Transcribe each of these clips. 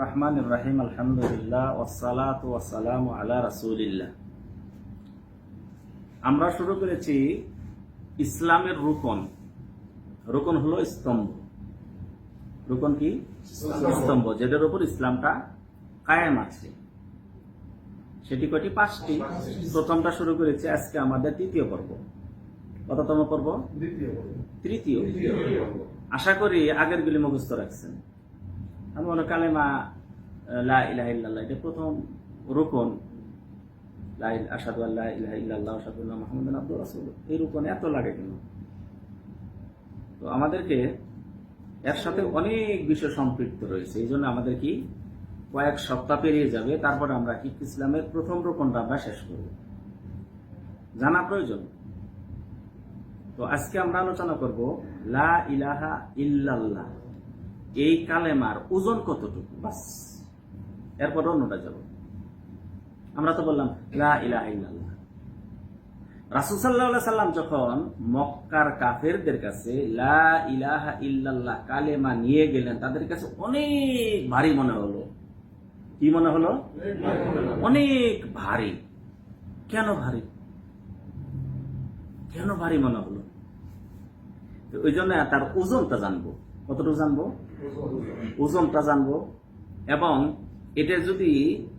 রহমানির রহিম আলহামদুলিল্লাহ ওয়াসসালাতু ওয়াসসালামু আলা রাসূলিল্লাহ। আমরা শুরু করেছি ইসলামের রুকন। রুকন হলো স্তম্ভ। রুকন কি? স্তম্ভ, যেটার উপর ইসলামটা কায়েম আছে। সেটি কয়টি? 5টি। প্রথমটা শুরু করেছি, আজকে আমাদের তৃতীয় পর্ব। কততম পর্ব? তৃতীয়। আশা করি আগের গুলি মুখস্থ রাখছেন। আমি মনে কালেমা লা ইলাহা ইল্লাল্লাহ, এটা প্রথম রুকন। আশহাদু আল্লা ইলাহা ইল্লাল্লাহ ওয়া আশহাদু আন্না মুহাম্মাদান আবদুহু ওয়া রাসূলুহু। এই রুকন এত লাগে কেন? তো আমাদেরকে এর সাথে অনেক বিষয় সম্পৃক্ত রয়েছে। এই জন্য আমাদের কি কয়েক সপ্তাহ পেরিয়ে যাবে, তারপরে আমরা কি ইসলামের প্রথম রুকনটা আমরা শেষ করব, জানা প্রয়োজন। তো আজকে আমরা আলোচনা করব লা ইলাহা ইল্লাল্লাহ, এই কালেমার ওজন কতটুকু, বাস। এরপর অন্যটা যাব। আমরা তো বললাম লা ইলাহা ইল্লাল্লাহ। রাসূল সাল্লাল্লাহু আলাইহি সাল্লাম যখন মক্কার কাফেরদের কাছে লা ইলাহা ইল্লাল্লাহ কালেমা নিয়ে গেলেন, তাদের কাছে অনেক ভারী মনে হলো। কি মনে হলো? অনেক ভারী। কেন ভারী? কেন ভারী মনে হলো? ওই জন্য তার ওজনটা জানবো। কতটুকু জানবো? ওজনটা জানবো। এবং এটা যদি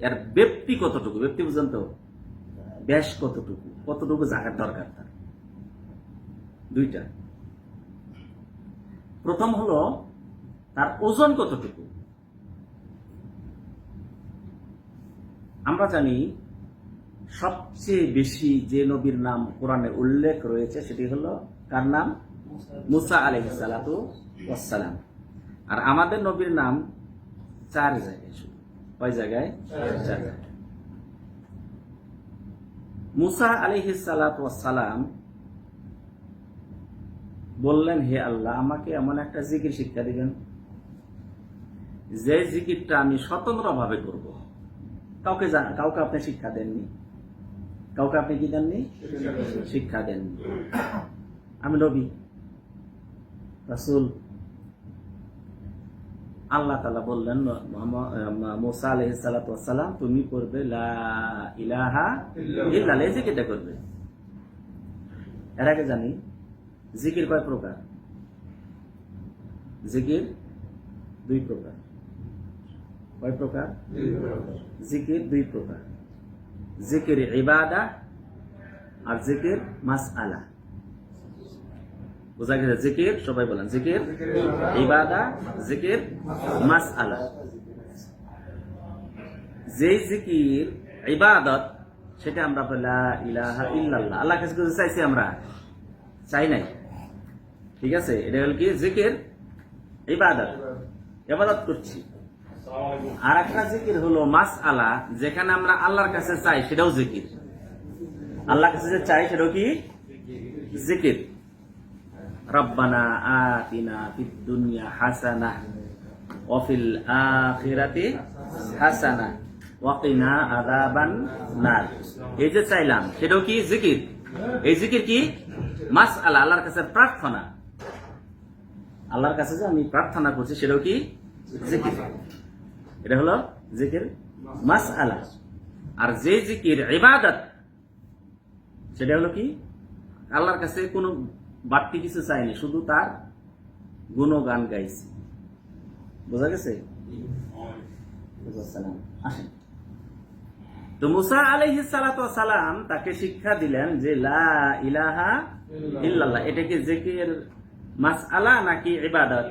এর ব্যাপ্তি কতটুকু, ব্যাপ্তি বুঝেন তো, ব্যাস কতটুকু, কতটুকু জায়গার দরকার তার, দুইটা। প্রথম হলো তার ওজন কতটুকু। আমরা জানি সবচেয়ে বেশি যে নবীর নাম কোরআনে উল্লেখ রয়েছে সেটি হলো কার নাম? মুসা আলাইহিস সালাতু ওয়াস সালাম। আর আমাদের নবীর নাম 4 জায়গায়। শুধু কয় জায়গায়? 4 জায়গায়। মুসা আলাইহিস সালাতু ওয়াস সালাম বললেন, হে আল্লাহ, আমাকে এমন একটা জিকির শিক্ষা দিবেন যে জিকিরটা আমি স্বতন্ত্রভাবে করব। কাউকে আপনি শিক্ষা দেননি। কাউকে আপনি কি দেননি? শিক্ষা দেননি। আমি নবী, রাসূল। আল্লাহ তাআলা বললেন মুসা আলাইহিস সালাতু ওয়াস সালাম, তুমি করবে লা ইলাহা ইল্লাল্লাহ, এই জিকিরটা করবে। এর আগে জানি জিকির কয় প্রকার? জিকির 2 প্রকার। কয় প্রকার? জিকির 2 প্রকার। জিকির ইবাদা আর জিকির মাসআলা। বোঝা গেছে? জিকির, সবাই বলেন, জিকির ইবাদা, জিকির মাসআলা। যেই জিকির ইবাদত, সেটা আমরা লা ইলাহা ইল্লাল্লাহ, আল্লাহর কাছে কিছু চাইছি, আমরা চাই নাই। ঠিক আছে? এটা হল কি? জিকির ইবাদত, ইবাদত করছি। আর একটা জিকির হলো মাসআলা, যেখানে আমরা আল্লাহর কাছে চাই, সেটাও জিকির। আল্লাহর কাছে যে চাই সেটাও কি? জিকির। রব্বানা আতিনা ফিদ দুনিয়া হাসানাহ ওয়া ফিল আখিরাতি হাসানাহ ওয়া কিনা আযাবান নার। এই যে চাইলাম, সেটাও কি? জিকির। এই জিকির কি? মাসআলা, আল্লাহর কাছে প্রার্থনা। আল্লাহর কাছে যে আমি প্রার্থনা করছি, সেটাও কি? জিকির। এটা হলো জিকির মাসআলা। আর যে জিকির ইবাদত, সেটা হলো কি? আল্লাহর কাছে কোনো বাড়তি কিছু চাইনি, শুধু তার গুণগান গাইছি। বোঝা গেছে? আসেন। তো মুসা আলাইহিস সালাতু ওয়াস সালাম তাকে শিক্ষা দিলেন যে লা ইলাহা ইল্লাল্লাহ, এটা কি জিকির মাসআলা নাকি ইবাদত?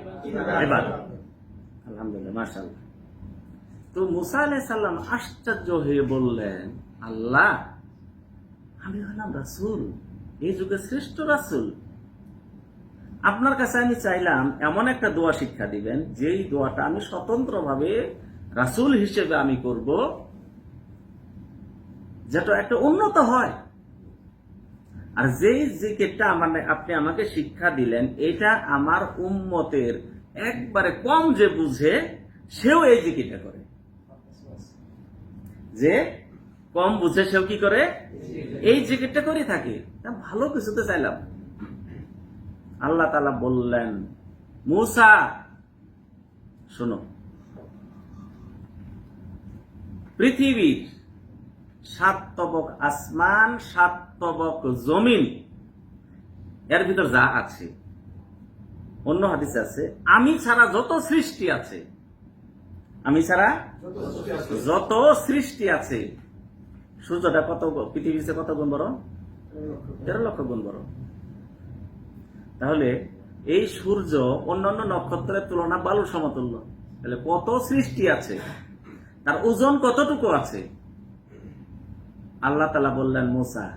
ইবাদত। আলহামদুলিল্লাহ, মাশাআল্লাহ। তো মুসা আলাইহিস সালাম আশ্চর্য হয়ে বললেন, আল্লাহ, আমি হলাম রাসূল, এই যুগের শ্রেষ্ঠ রাসূল। আপনার কাছে আমি চাইলাম এমন একটা দোয়া শিক্ষা দিবেন, যেই দোয়াটা আমি স্বতন্ত্রভাবে রাসূল হিসেবে আমি করব, যেটা একটা উন্নত হয়। আর যেই জিকিরটা আপনি আমাকে শিক্ষা দিলেন, এটা আমার উম্মতের একবারে কম যে বুঝে, সেও এই জিকিরটা করে। যে কম বুঝে সেও কি করে? এই জিকিরটা করে থাকে। ভালো কিছুতে চাইলাম। আল্লাহ তাআলা বললেন, মুসা শোনো, পৃথিবীর 7 তবক আসমান, 7 তবক জমিন, এর ভিতর যা আছে, অন্য হাদিসে আছে আমি ছাড়া যত সৃষ্টি আছে, আমি ছাড়া যত সৃষ্টি আছে, সূর্যটা কত, পৃথিবীর চেয়ে কত গুণ বড়? 13 লক্ষ গুণ বড়। তাহলে এই সূর্য অন্যান্য নক্ষত্রের তুলনা বালুর সমতুল্য। তাহলে কত সৃষ্টি আছে, তার ওজন কতটুকু আছে? আল্লাহ তাআলা বললেন, মুসা,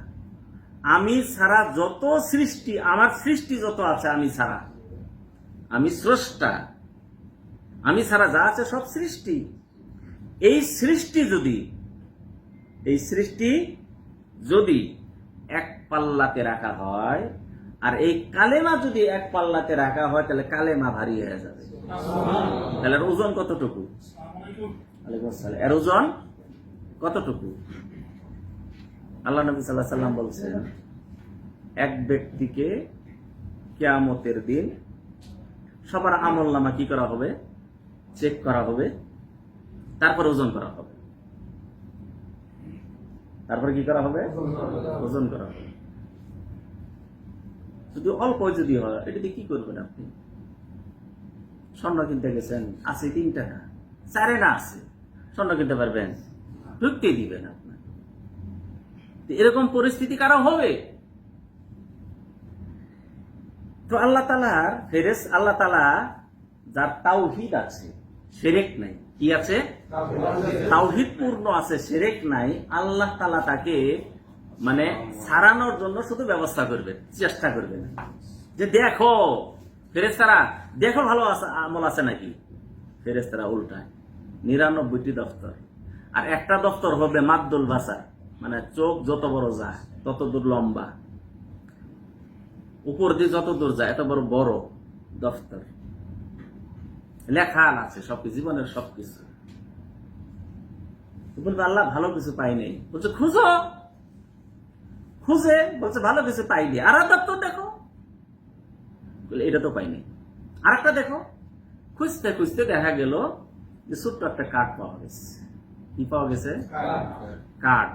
আমি ছাড়া যত সৃষ্টি, আমার সৃষ্টি যত আছে আমি ছাড়া, আমি স্রষ্টা, আমি ছাড়া যা আছে সব সৃষ্টি। এই সৃষ্টি যদি এক পাল্লাতে রাখা হয়, আর এই কালেমা যদি এক পাল্লাতে রাখা হয়, তাহলে কালেমা ভারী হয়ে যাবে। তাহলে এর ওজন কতটুকু? এর ওজন কতটুকু? আল্লাহ নবী সাল্লাল্লাহু আলাইহি ওয়াসাল্লাম বলছেন, এক ব্যক্তিকে কিয়ামতের দিন সবার আমলনামা কি করা হবে? চেক করা হবে, তারপর ওজন করা হবে। তারপরে কি করা হবে? ওজন করা হবে। যদি অল্প যদি হয়, এটা দিয়ে কি করবেন আপনি? স্বর্ণ কিনতে গেছেন, আছে 3 টাকা, 4 না আছে, স্বর্ণ কিনতে পারবেন? ঢুকতে দিবেন আপনার। এরকম পরিস্থিতি কারো হবে? তো আল্লাহ তাআলার ফেরেশ, আল্লাহ তাআলা যার তাওহীদ আছে, শিরক নাই, কি আছে? তাওহীদ পূর্ণ আছে, শিরক নাই, আল্লাহ তাআলা তাকে মানে ছাড়ানোর জন্য শুধু ব্যবস্থা করবেন, চেষ্টা করবেন যে দেখো ফেরেশতারা, দেখো ভালো আমল আছে নাকি। ফেরেশতারা উল্টায় 99টি দফতর, আর একটা দফতর হবে মাদ্দুল বাসার, মানে চোখ যত বড় যায় তত দূর লম্বা, উপর দিয়ে যত দূর যায় এত বড় বড় দফতর, লেখা আছে সবকিছু, জীবনের সবকিছু। বলবে আল্লাহ ভালো কিছু পাই নাই, বলছে খুঁজে বলছে ভালো কিছু পাইনি, আর দপ্তর দেখো, এটা তো পাইনি, আর একটা দেখো। খুঁজতে খুঁজতে দেখা গেল যে ছোট্ট একটা কার্ড পাওয়া গেছে। কি পাওয়া গেছে? কার্ড।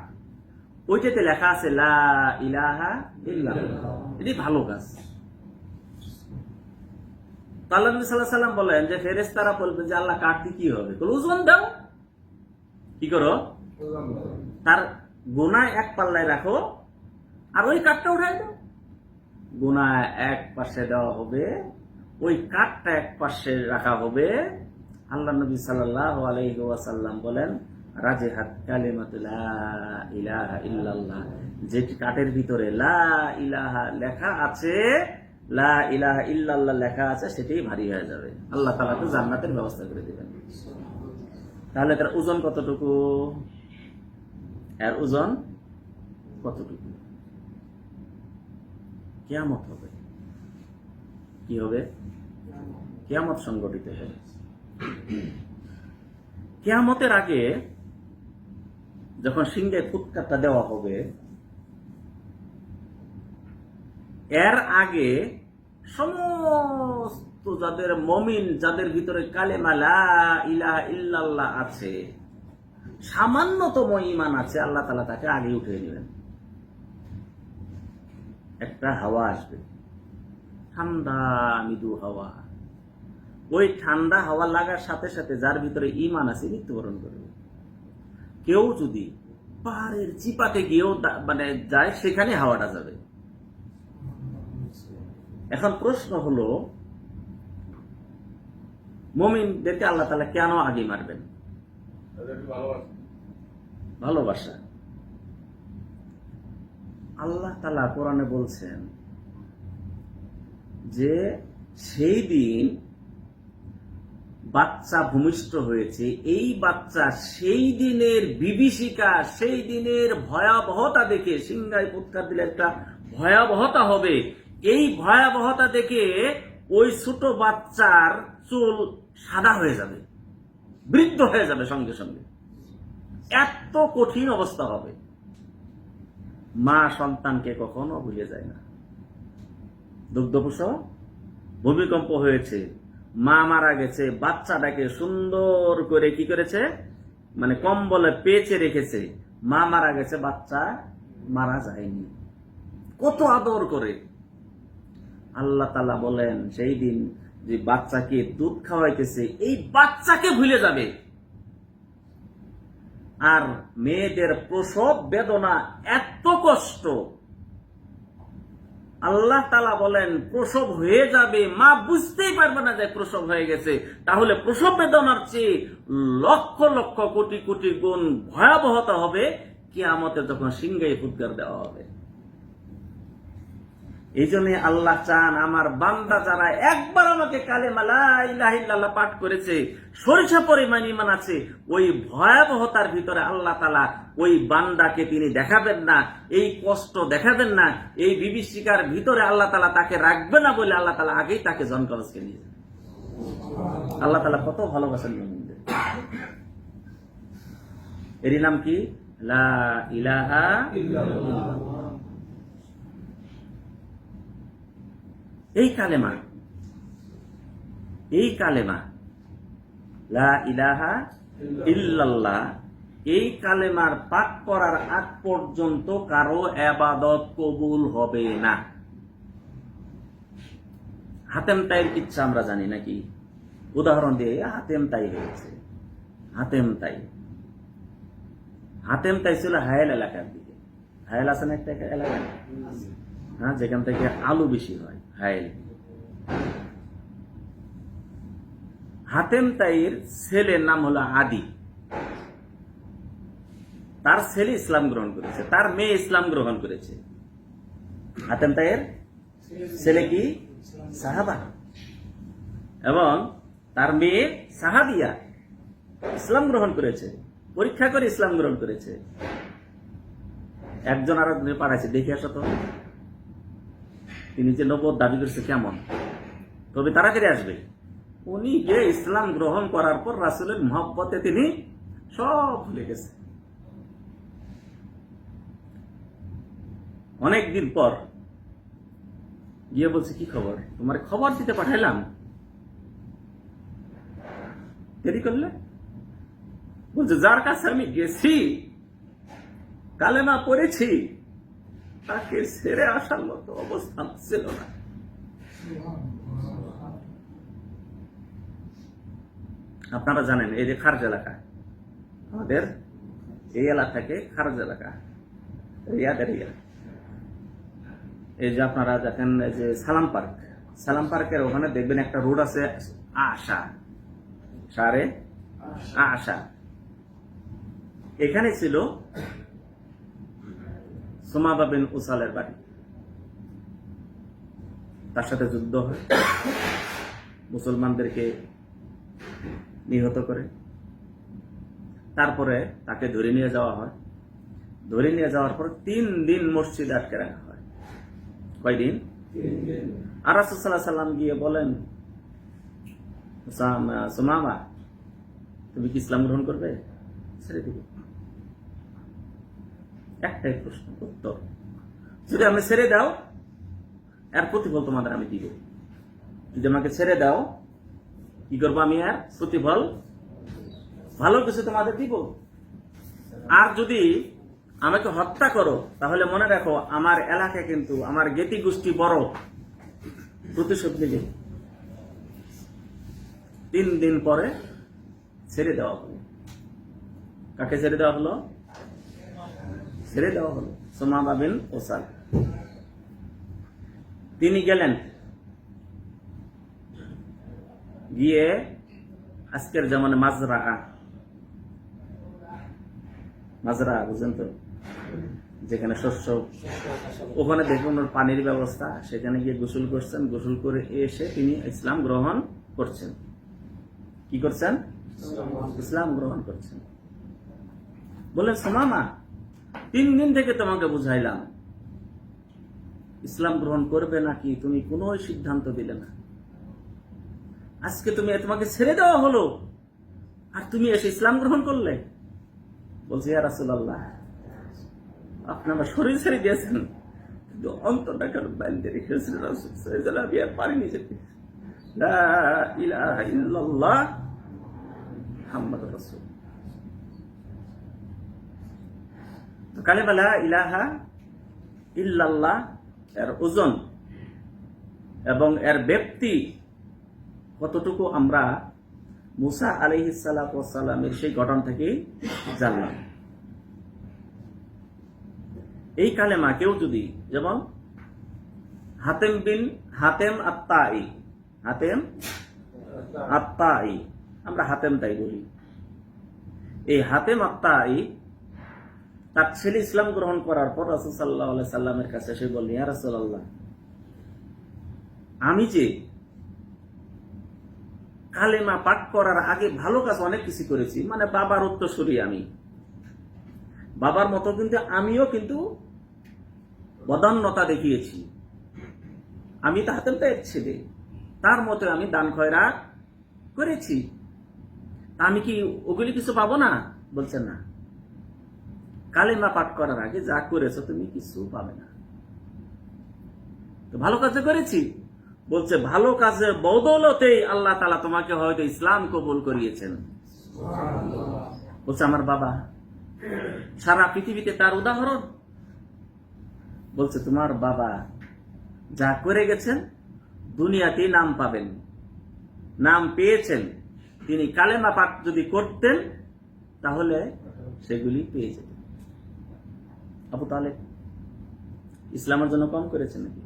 ওইটাতে লেখা আছে লা ইলাহা ইল্লাল্লাহ। এটি ভালো কাজ। আল্লাহ নবী সাল্লাল্লাহু আলাইহি ওয়াসাল্লাম বলেন যে ফেরেশতারা বলবে যে আল্লাহ কার্ডটি কি হবে? ওজন দাও। কি করো? তার গুনাহ এক পাল্লায় রাখো, আর ওই কার্ডটা উঠাই দাও। গুনাহ এক পাশে দেওয়া হবে, ওই কার্ডটা এক পাশে রাখা হবে। আল্লাহ নবী সাল্লাল্লাহু আলাইহি ওয়াসাল্লাম বলেন, রাজিহাত কালিমাতু লা ইলাহা ইল্লাল্লাহ, যেটি কার্ডের ভিতরে লা ইলাহা লেখা আছে, লা ইলাহা ইল্লাল্লাহ লেখা আছে, সেটাই ভারী হয়ে যাবে। আল্লাহ তাআলা তো জান্নাতের ব্যবস্থা করে দিবেন। তাহলে তার ওজন কতটুকু? এর ওজন কতটুকু? কিয়ামত হবে। কি হবে? কিয়ামত সংগঠিত হবে। কিয়ামতের আগে যখন সিংহে ফুৎকারটা দেওয়া হবে, এর আগে সমস্ত যাদের মুমিন, যাদের ভিতরে কালেমা লা ইলাহা ইল্লাল্লাহ আছে, সামান্যতম ঈমান আছে, আল্লাহ তাআলা তাকে আগে উঠিয়ে নেবেন। একটা হাওয়া আসবে, ঠান্ডা মৃদু হাওয়া। ওই ঠান্ডা হাওয়া লাগার সাথে সাথে যার ভিতরে ঈমান আছে মৃত্যুবরণ করবে। কেউ যদি পাহাড়ের চিপাতে গিয়েও মানে যায়, সেখানে হাওয়াটা যাবে। এখন প্রশ্ন হলো, মুমিনদেরকে আল্লাহ তাআলা কেন আগে মারবেন? ভালোবাসা। আল্লাহ তাআলা কোরআনে বলছেন যে সেই দিন বাচ্চা ভূমিষ্ঠ হয়েছে, এই বাচ্চা সেই দিনের বিভীষিকা, সেই দিনের ভয়াবহতা দেখে, সিংহায় ফুৎকার দিলে একটা ভয়াবহতা হবে, এই ভয়াবহতা দেখে ওই ছোট বাচ্চার চুল সাদা হয়ে যাবে, বৃদ্ধ হয়ে যাবে সঙ্গে সঙ্গে। এত কঠিন অবস্থা হবে। মা সন্তানকে কখনো ভুলে যায় না। দুগ্ধপ্রসব, ভূমিকম্প হয়েছে, মা মারা গেছে, বাচ্চাটাকে সুন্দর করে কি করেছে? মানে কম্বলে পেঁচে রেখেছে, মা মারা গেছে, বাচ্চা মারা যায়নি, কত আদর করে। আল্লাহ তাআলা বলেন সেই দিন যে বাচ্চাকে দুধ খাওয়াইতেছে এই বাচ্চাকে ভুলে যাবে। আর মেয়েদের প্রসব বেদনা এত কষ্ট, আল্লাহ তাআলা বলেন প্রসব হয়ে যাবে, মা বুঝতেই পারবে না যে প্রসব হয়ে গেছে। তাহলে প্রসব বেদনার চেয়ে লক্ষ লক্ষ কোটি কোটি গুণ ভয়াবহতা হবে কিয়ামতে যখন সিংহায় ফুৎকার দেওয়া হবে। এই জন্য আল্লাহ চান আমার বান্দা যারা একবার আমাকে কালেমা লা ইলাহা ইল্লাল্লাহ পাঠ করেছে, সরিষা পরিমাণ ঈমান আছে, ওই ভয়াবহতার ভিতরে আল্লাহ তাআলা ওই বান্দাকে তিনি দেখাবেন না, এই কষ্ট দেখাবেন না, এই বিভীষিকার ভিতরে আল্লাহ তাআলা তাকে রাখবে না বলে আল্লাহ তাআলা আগেই তাকে জনকবজকে নিয়ে যান। আল্লাহ তাআলা কত ভালোবাসেন মুমিনদের। এর নাম কি? লা ইলাহা ইল্লাল্লাহ। এই কালেমা লা ইলাহা ইল্লাল্লাহ, এই কালেমার পাঠ করার আগ পর্যন্ত কারো ইবাদত কবুল হবে না। হাতেম তাইর কিচ্ছা আমরা জানি নাকি? উদাহরণ দিয়ে হাতেম তাই হয়েছে। হাতেম তাই ছিল হায়েল এলাকার দিকে। হায়েল আছে না একটা এলাকা, হ্যাঁ, যেখান থেকে আলু বেশি হয়, হায়েল। হাতেম তাইর ছেলের নাম হলো আদি। তার ছেলে ইসলাম গ্রহণ করেছে, তার মেয়ে ইসলাম গ্রহণ করেছে। হাতেম তাইর ছেলে কি সাহাবা, এবং তার মেয়ে সাহাবিয়া ইসলাম গ্রহণ করেছে, পরীক্ষা করে ইসলাম গ্রহণ করেছে। একজন আর একজনের পাঠাইছে, দেখে আসো তো তিনি যে নবুয়ত দাবি করছে কেমন, তবে তাড়াতাড়ি আসবে। উনি গিয়ে ইসলাম গ্রহণ করার পর রাসূলের মহব্বতে তিনি সব ভুলে গেছে। অনেকদিন পর গিয়ে বলছে, কি খবর, তোমার খবর দিতে পাঠাইলাম, দেরি করলে? বলছে, যার কাছে আমি গেছি, কালেমা পড়েছি, তাকে ছেড়ে আসার মতো অবস্থান ছিল না। আপনারা জানেন এই যে খারজ এলাকা, আমাদের এই এলাকা থেকে খারজ এলাকা, রিয়াদের এই যে আপনারা দেখেন যে সালাম পার্কের ওখানে দেখবেন একটা রোড আছে আশা, সারে আশা। এখানে ছিল সুমামা বিন উসালের বাড়ি। তার সাথে যুদ্ধ হয়, মুসলমানদেরকে নিহত করে, তারপরে তাকে ধরে নিয়ে যাওয়া হয়। ধরে নিয়ে যাওয়ার পর 3 দিন মসজিদে আটকে রাখা হয়। কয়দিন? আর রাসূল সাল্লাল্লাহু আলাইহি সাল্লাম গিয়ে বলেন, সুমামা তুমি কি ইসলাম গ্রহণ করবে? ছেড়ে দিব। একটাই প্রশ্ন, উত্তর, যদি আমি ছেড়ে দাও এর প্রতিফল তোমাদের আমি দিব। যদি আমাকে ছেড়ে দাও কি করবো আমি? আর প্রতিফল ভালো কিছু তোমাদের দিব। আর যদি আমাকে হত্যা করো তাহলে মনে রাখো আমার এলাকায় কিন্তু আমার জ্ঞাতি গোষ্ঠী বড়, প্রতিশোধ নেবে। 3 দিন পরে ছেড়ে দেওয়া হলো। কাকে ছেড়ে দেওয়া হলো? ছেড়ে দেওয়া হলো সুমামা বিন উসাল। তিনি গেলেন, গিয়ে আজকের যেমন মাজরা বুঝলেন তো, যেখানে শস্য, ওখানে দেখুন ওর পানির ব্যবস্থা, সেখানে গিয়ে গোসল করছেন। গোসল করে এসে তিনি ইসলাম গ্রহণ করছেন। কি করছেন? ইসলাম গ্রহণ করছেন। বললেন, সুমামা 3 দিন থেকে তোমাকে বুঝাইলাম ইসলাম গ্রহণ করবে নাকি, তুমি কোনো সিদ্ধান্ত দিলে না। আজকে তোমাকে ছেড়ে দেওয়া হলো আর তুমি এসে ইসলাম গ্রহণ করলে। বলছে, ইয়া রাসূলুল্লাহ, আপনি আমার শরীর ছেড়ে দিয়েছেন, কিন্তু অন্তরটা কেন বাইন্ধে রেখেছেন রাসূল, সেজন্য আমি আর পারিনি যেতে। লা ইলাহা ইল্লাল্লাহ মুহাম্মাদুর রাসূল। কালেমা লা ইলাহা ইল্লাল্লাহ এর ওজন এবং এর ব্যাপ্তি কতটুকু আমরা মুসা আলাইহিস সালাতু ওয়াস সালামের সেই ঘটনা থেকে জানলাম। এই কালেমা কেউ যদি, যেমন হাতেম আত্তাই, আমরা হাতেম তাই বলি, এই হাতেম আত্তাই তার ছেলে ইসলাম গ্রহণ করার পর রাসূল সাল্লাল্লাহু আলাইহি সাল্লামের কাছে এসে বললেন, ইয়া রাসূলুল্লাহ, আমি যে কালেমা পাঠ করার আগে ভালো কাজ অনেক কিছু করেছি, মানে বাবার উত্তরসূরি আমি, বাবার মতো কিন্তু আমিও কিন্তু বদান্যতা দেখিয়েছি, আমি তো হাতেম তাইয়ের ছেলে, তার মতো আমি দান খয়রাত করেছি, আমি কি ওগুলি কিছু পাবো না? বলছেন না, কালেমা পাঠ করার আগে যা করেছো তুমি কিছু পাবে না। তো ভালো কাজ করেছি, বলছে ভালো কাজের বদৌলতেই আল্লাহ তাআলা তোমাকে হয়তো ইসলাম কবুল করিয়েছেন। বলছে আমার বাবা সারা পৃথিবীতে তার উদাহরণ। বলছে তোমার বাবা যা করে গেছেন দুনিয়াতেই নাম পাবেন, নাম পেয়েছেন, তিনি কালেমা পাঠ যদি করতেন তাহলে সেগুলি পেয়ে যেতেন। আবু তালেব ইসলামের জন্য কম করেছে নাকি?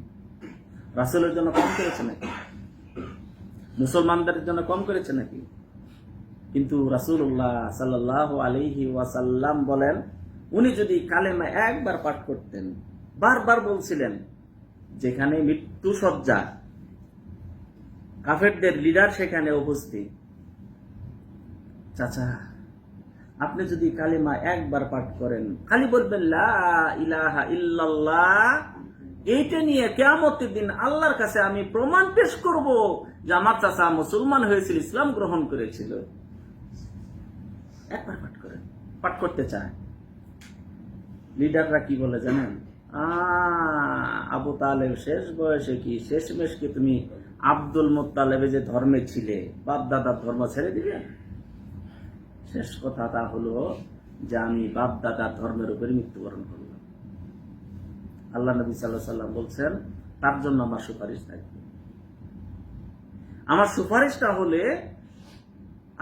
রাসূলের জন্য কম করেছে নাকি? মুসলমানদের জন্য কম করেছে নাকি? কিন্তু রাসূলুল্লাহ সাল্লাল্লাহু আলাইহি ওয়াসাল্লাম বলেন, উনি যদি কালেমা একবার পাঠ করতেন, বারবার বলছিলেন, যেখানে মৃত্যু সজ্জা, কাফেরদের লিডার সেখানে উপস্থিত, চাচা আপনি যদি কালেমা একবার পাঠ করেন, খালি বলবেন লা ইলাহা ইল্লাল্লাহ, এইটা নিয়ে কিয়ামতের দিন আল্লাহর কাছে আমি প্রমাণ পেশ করব যে আমার চাচা মুসলমান হয়েছিল, ইসলাম গ্রহণ করেছিল। একবার পাঠ করেন, পাঠ করতে চায়। লিডাররা কি বলে জানেন? আবু তালেব শেষ বয়সে কি শেষমেশ কি তুমি আব্দুল মুত্তালিবের যে ধর্মে ছিলে, বাপ দাদার ধর্ম ছেড়ে দিবে? শেষ কথা তা হলো যে আমি বাপ দাদার ধর্মের উপরে মৃত্যুবরণ করলাম। আল্লাহ নবী সাল্লাল্লাহু আলাইহি সাল্লাম বলছেন তার জন্য আমার সুপারিশ থাকবে। আমার সুপারিশটা হলে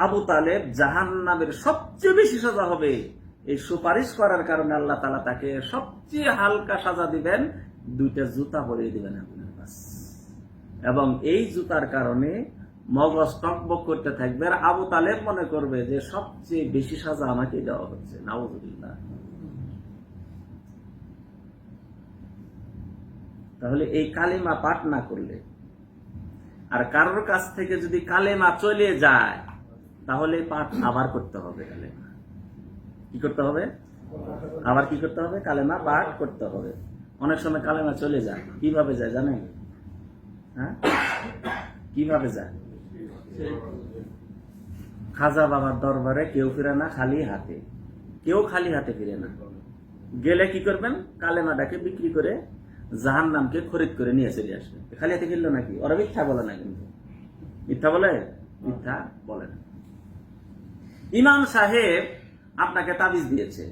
আবু তালেব জাহান্নামের সবচেয়ে বেশি সাজা হবে। এই সুপারিশ করার কারণে আল্লাহ তাআলা তাকে সবচেয়ে হালকা সাজা দিবেন, 2টা জুতা পরিয়ে দিবেন আপনার কাছ, এবং এই জুতার কারণে মগজ টকবক করতে থাকবে, আর আবু তালেব মনে করবে যে সবচেয়ে বেশি সাজা আমাকে দেওয়া হচ্ছে। নাউযুবিল্লাহ। তাহলে এই কালেমা পাঠ না করলে, আর কারোর কাছ থেকে যদি কালেমা চলে যায়, তাহলে পাঠ আবার করতে হবে। কালেমা কি করতে হবে? আবার কি করতে হবে? কালেমা পাঠ করতে হবে। অনেক সময় কালেমা চলে যায়, কিভাবে যায় জানেন? হ্যাঁ, কিভাবে যায়? খাজা বাবার দরবারে কেউ ফিরে না খালি হাতে, কেউ খালি হাতে ফিরে না। গেলে কি করবেন? কালেমাটাকে বিক্রি করে জাহান্নামকে খরিদ করে নিয়ে চলে আসবে। খালি হাতে ফিরলো নাকি? ওরা মিথ্যা বলে না, কিন্তু মিথ্যা বলে, মিথ্যা বলে না। ইমাম সাহেব আপনাকে তাবিজ দিয়েছে,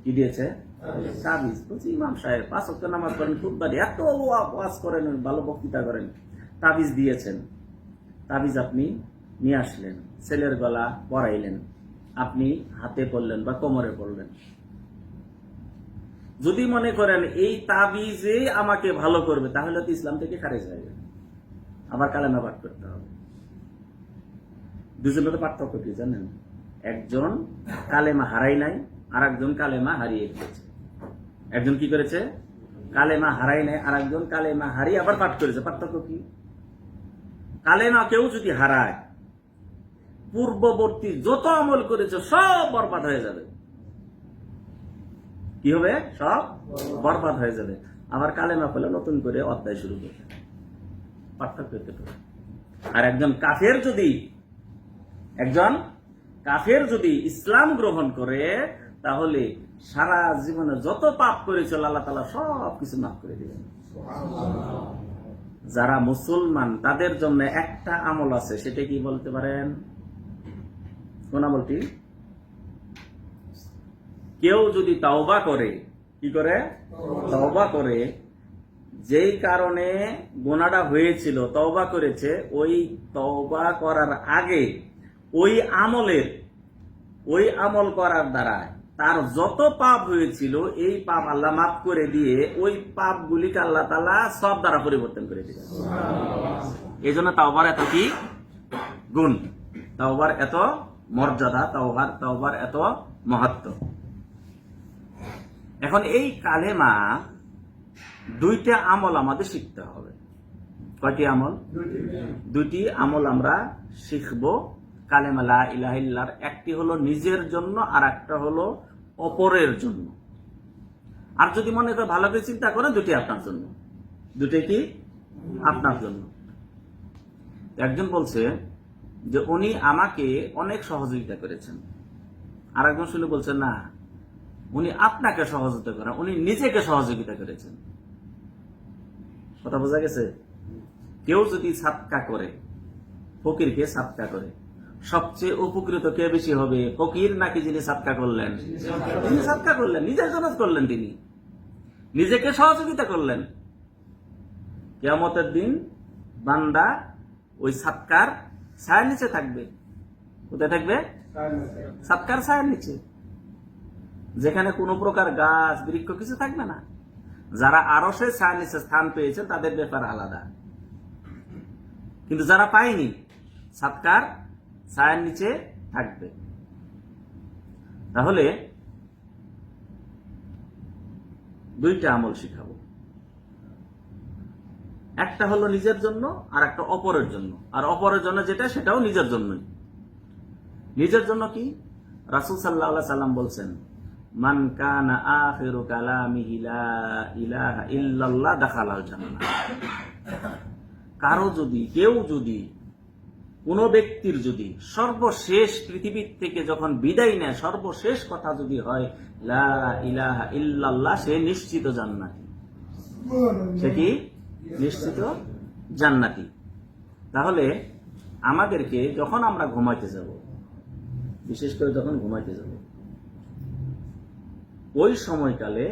কি দিয়েছে? তাবিজ। বলছি ইমাম সাহেব 5 ওয়াক্ত নামাজ পড়েন, খুতবা দিয়ে এত ওয়াজ করেন, ভালো বক্তৃতা করেন, তাবিজ দিয়েছেন। তাবিজ আপনি নিয়ে আসলেন, ছেলের গলা পরাইলেন, আপনি হাতে পড়লেন বা কোমরে পড়লেন। যদি মনে করেন এই তাবিজে আমাকে ভালো করবে, তাহলে তো ইসলাম থেকে খারিজ হয়ে যাবে, আবার কালেমা পাঠ করতে হবে। দুজনের পার্থক্য কি জানেন? একজন কালেমা হারাই নাই, আর একজন কালেমা হারিয়ে ফেলেছে। একজন কি করেছে? কালেমা হারাই নাই, আর একজন কালেমা হারিয়ে আবার পাঠ করেছে। পার্থক্য কি? কালেমা কেউ যদি হারায়, পূর্ববর্তী যত আমল করেছে সব বরবাদ হয়ে যাবে। কি হবে? সব বরবাদ হয়ে যাবে। আবার কালেমা পেলে নতুন করে অধ্যায় শুরু করবে। পার্থক্য এতটুকু। আর একজন কাফের যদি ইসলাম গ্রহণ করে, তাহলে সারা জীবনে যত পাপ করেছিল আল্লাহ তাআলা সব কিছু মাফ করে দিবেন। যারা মুসলমান তাদের জন্য একটা আমল আছে, সেটা কি বলতে পারেন? কোন আমলটি? কেউ যদি তাওবা করে, কি করে? তাওবা করে, যেই কারণে গুনাহটা হয়েছিল তওবা করেছে, ওই তওবা করার আগে ওই আমল করার দ্বারা তার যত পাপ হয়েছিল এই পাপ আল্লাহ মাফ করে দিয়ে ওই পাপগুলিকে আল্লাহ তাআলা সব দ্বারা পরিবর্তন করে দিবেন। এই জন্য তাওবার এত কি গুণ, তাওবার এত মর্যাদা, তাওবার এত মাহাত্ম্য। এখন এই কালেমা দুইটা আমল আমাদের শিখতে হবে। কয়টি আমল? দুইটি আমল আমরা শিখব কালেমা লা ইলাহা ইল্লাল্লাহর। একটি হলো নিজের জন্য আর একটা হলো অপরের জন্য। আর যদি মনে করে ভালো করে চিন্তা করে, দুটি আপনার জন্য। দুটি কি? আপনার জন্য। একজন বলছে যে উনি আমাকে অনেক সহযোগিতা করেছেন, আর একজন শুনে বলছে না, উনি আপনাকে সহযোগিতা করেন, উনি নিজেকে সহযোগিতা করেছেন। কথা বোঝা গেছে? কেউ যদি সাদকা করে, ফকিরকে সাদকা করে, সবচেয়ে উপকৃত কে বেশি হবে? ফকির নাকি যিনি সাদকা করলেন? তিনি সাদকা করলেন, নিজের জন্য করলেন, তিনি নিজেকে সহযোগিতা করলেন। কিয়ামতের দিন বান্দা ওই সাদকার ছায়ার নিচে থাকবে। কোথায় থাকবে? সাদকার ছায়ার নিচে, যেখানে কোনো প্রকার গাছ বৃক্ষ কিছু থাকবে না। যারা আরশে ছায়ার নিচে স্থান পেয়েছেন তাদের ব্যাপার আলাদা, কিন্তু যারা পায়নি সাদকার ছায়ার নিচে থাকবে। তাহলে দুইটা আমল শিখাবো, একটা হলো নিজের জন্য আর একটা অপরের জন্য। আর অপরের জন্য যেটা, সেটাও নিজের জন্যই। নিজের জন্য কি? রাসূল সাল্লাল্লাহু আলাইহি সাল্লাম বলছেন, মান কানা আখিরু কালামিহি লা ইলাহা ইল্লাল্লাহ দাখালাল জান্নাহ। কেউ যদি কোন ব্যক্তির যদি সর্বশেষ পৃথিবীর থেকে যখন বিদায় নেয়, সর্বশেষ কথা যদি হয় লা ইলাহা ইল্লাল্লাহ, সে নিশ্চিত জান্নাতি। সে কি? নিশ্চিত জান্নাতি। তাহলে আমাদেরকে যখন আমরা ঘুমাইতে যাব, বিশেষ করে যখন ঘুমাইতে যাব, ওই সময়কালে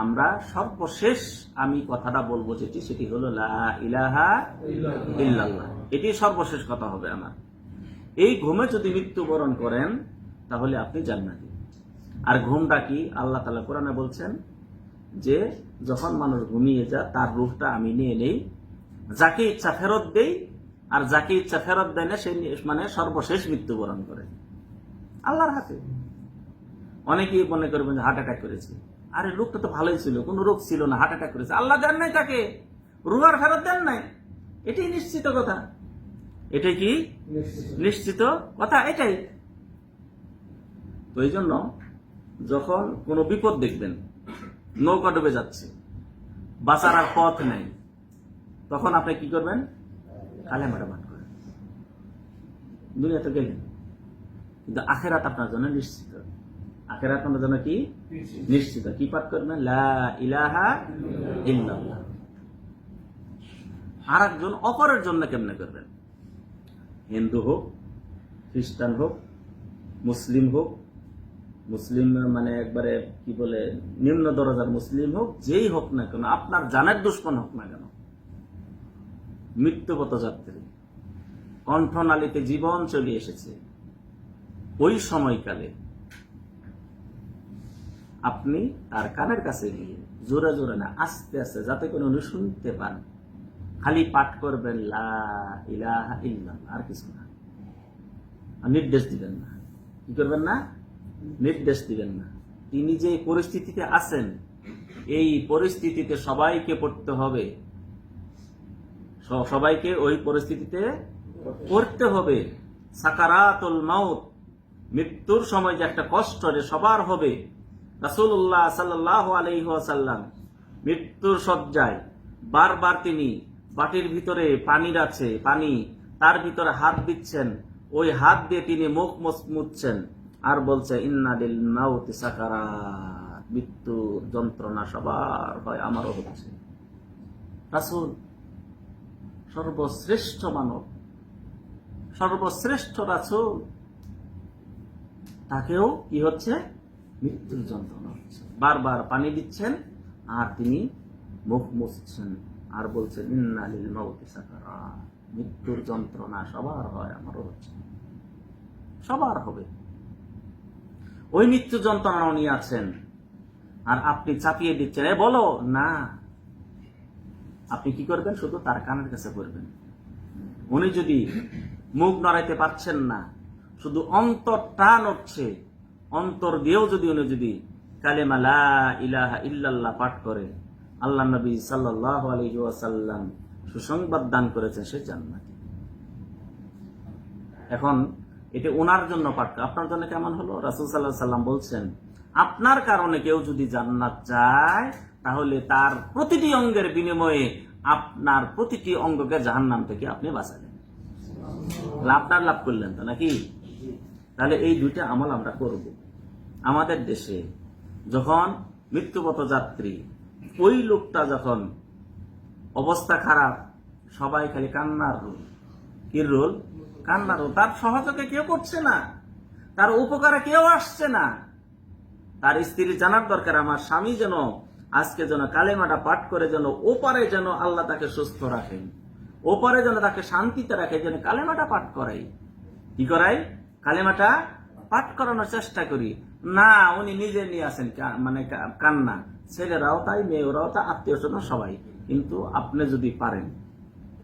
আমরা সর্বশেষ আমি কথাটা বলবো সেটি হলো লা ইলাহা ইল্লাল্লাহ। এটি সর্বশেষ কথা হবে আমার। এই ঘুমে যদি মৃত্যুবরণ করেন তাহলে আপনি জান্নাতি। আর ঘুমটা কি? আল্লাহ তাআলা কোরআনে বলছেন যে যখন মানুষ ঘুমিয়ে যায় তার রূহটা আমি নিয়ে নেই, যাকে ইচ্ছা ফেরত দেই, আর যাকে ইচ্ছা ফেরত দেয় না সে মানে সর্বশেষ মৃত্যুবরণ করে। আল্লাহর হাতে। অনেকেই মনে করবেন যে হার্ট অ্যাটাক করেছে। আরে লোকটা তো ভালোই ছিল, কোনো রোগ ছিল না, হার্ট অ্যাটাক করেছে। আল্লাহ দেন নাই তাকে, রূহ আর ফেরত দেন নাই। এটাই নিশ্চিত কথা। এটাই কি নিশ্চিত কথা? এটাই তো। এই জন্য যখন কোনো বিপদ দেখবেন, নৌকা ডুবে যাচ্ছে, বাঁচার আর পথ নেই, তখন আপনি কি করবেন? কালেমাটা পাঠ করেন। দুনিয়াতে গেলেন, কিন্তু আখেরাত আপনার জন্য নিশ্চিত। আখেরাত আপনার জন্য কি নিশ্চিত? কি পাঠ করবেন? লা ইলাহা ইল্লাল্লাহ। আর একজন অপরের জন্য কেমনে করবেন? হিন্দু হোক, খ্রিস্টান হোক, মুসলিম হোক, মুসলিম মানে একবারে কি বলে নিম্ন দরজার মুসলিম হোক, যেই হোক না কেন, আপনার জানের দুশ্মন হোক না কেন, মৃত্যুপথ যাত্রী, কণ্ঠনালীতে জীবন চলে এসেছে, ওই সময়কালে আপনি তার কানের কাছে গিয়ে জোরে জোরে না, আস্তে আস্তে, যাতে করে উনি শুনতে পান, খালি পাঠ করবেন লা ইলাহা ইল্লাল্লাহ, আর কিছু না। নির্দেশ দিবেন না। কি করবেন না? নির্দেশ দিবেন না। তিনি যে পরিস্থিতিতে আছেন, এই পরিস্থিতিতে সবাইকে পড়তে হবে, সবাইকে ওই পরিস্থিতিতে পড়তে হবে। সাকারাতুল মাউত, মৃত্যুর সময় যে একটা কষ্ট যে সবার হবে। রাসূলুল্লাহ সাল্লাল্লাহু আলাইহি ওয়াসাল্লাম মৃত্যুর শয্যায় বারবার তিনি বাটির ভিতরে পানির আছে, পানি, তার ভিতরে হাত দিচ্ছেন, ওই হাত দিয়ে তিনি মুখ মুছছেন আর বলছে ইন্না লিল মাউতি সাকারাত, মৃত্যুর যন্ত্রণা সবার হয়, আমারও হচ্ছে। রাসূল সর্বশ্রেষ্ঠ মানব, সর্বশ্রেষ্ঠ রাসূল, তাকেও কি হচ্ছে? মৃত্যুর যন্ত্রণা হচ্ছে, বারবার পানি দিচ্ছেন আর তিনি মুখ মুছছেন আর বলছেন ইন্না লিল মাউতি সাকারাত, মৃত্যুর যন্ত্রণা সবার হয়, আমারও হচ্ছে, সবার হবে। ওই মৃত্যু যন্ত্রণা উনি আছেন আর আপনি চাপিয়ে দিচ্ছেন, বলো না। আপনি কি করবেন? শুধু তার কানের কাছে করবেন। উনি যদি মুখ নড়াইতে পারছেন না, শুধু অন্তরটা নড়ছে, অন্তর দিয়েও যদি উনি যদি কালেমা লা ইলাহা ইল্লাল্লাহ পাঠ করে, আল্লাহ নবী সাল্লাল্লাহু আলাইহি ওয়াসাল্লাম সুসংবাদ দান করেছেন সে জান্নাতি। এখন এটা ওনার জন্য পাঠ, আপনার জন্য কেমন হলো? রাসূল সাল্লাল্লাহু আলাইহি ওয়াসাল্লাম বলছেন, আপনার কারণে কেউ যদি জান্নাত চায় তাহলে তার প্রতিটি অঙ্গের বিনিময়ে আপনার প্রতিটি অঙ্গকে জাহান্নাম থেকে আপনি বাঁচালেন, আপনার লাভ করলেন তো নাকি? তাহলে এই দুইটা আমল আমরা করব। আমাদের দেশে যখন মৃত্যুপথ যাত্রী, ওই লোকটা যখন অবস্থা খারাপ, সবাই খালি কান্নার রোল, কি রোল? কান্নার রোল। তার সহযোগে কেউ করছে না, তার উপকারে কেউ আসছে না। তার স্ত্রী জানার দরকার, আমার স্বামী যেন আজকে যেন কালেমাটা পাঠ করে যেন ওপারে যেন আল্লাহ তাকে সুস্থ রাখেন, ওপারে যেন তাকে শান্তিতে রাখে, যেন কালেমাটা পাঠ করাই। কি করাই? কালেমাটা পাঠ করানোর চেষ্টা করি। না, উনি নিজে নিয়ে আসেন মানে কান্না, ছেলেরাও তাই, মেয়েরাও তা, আত্মীয় স্বজন সবাই। কিন্তু আপনি যদি পারেন,